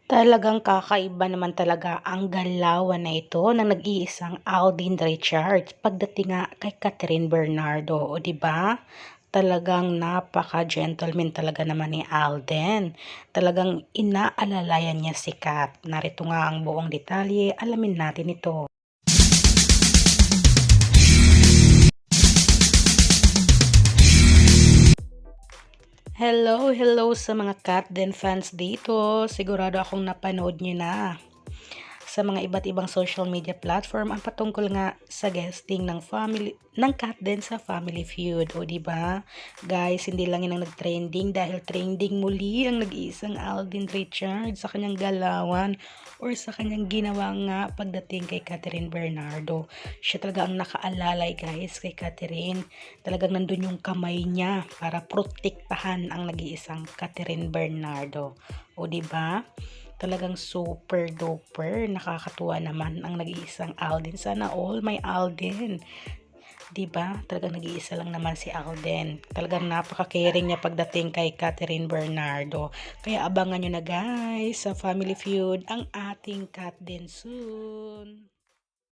Talagang kakaiba naman talaga ang galawan na ito ng nag-iisang Alden Richards pagdating nga kay Catherine Bernardo, o 'di ba? Talagang napaka-gentleman talaga naman ni Alden. Talagang inaalalayan niya si Kat. Narito nga ang buong detalye, alamin natin ito. Hello, hello sa mga Katden fans dito. Sigurado akong napanood niyo na sa mga iba't ibang social media platform ang patungkol nga sa guesting ng family ng Kat din sa Family Feud, o di ba? Guys, hindi lang 'yan ang nag-trending dahil trending muli ang nag-iisang Alden Richards sa kanyang galawan or sa kanyang ginawa nga pagdating kay Catherine Bernardo. Siya talaga ang nakaalalay guys kay Catherine. Talagang nandun yung kamay niya para protektahan ang nag-iisang Catherine Bernardo. O di ba? Talagang super duper nakakatuwa naman ang nag-iisang Alden. Sana all may Alden. 'Di ba? Talagang nag-iisa lang naman si Alden. Talagang napaka-caring niya pagdating kay Catherine Bernardo. Kaya abangan niyo na guys sa Family Feud ang ating Kat din soon.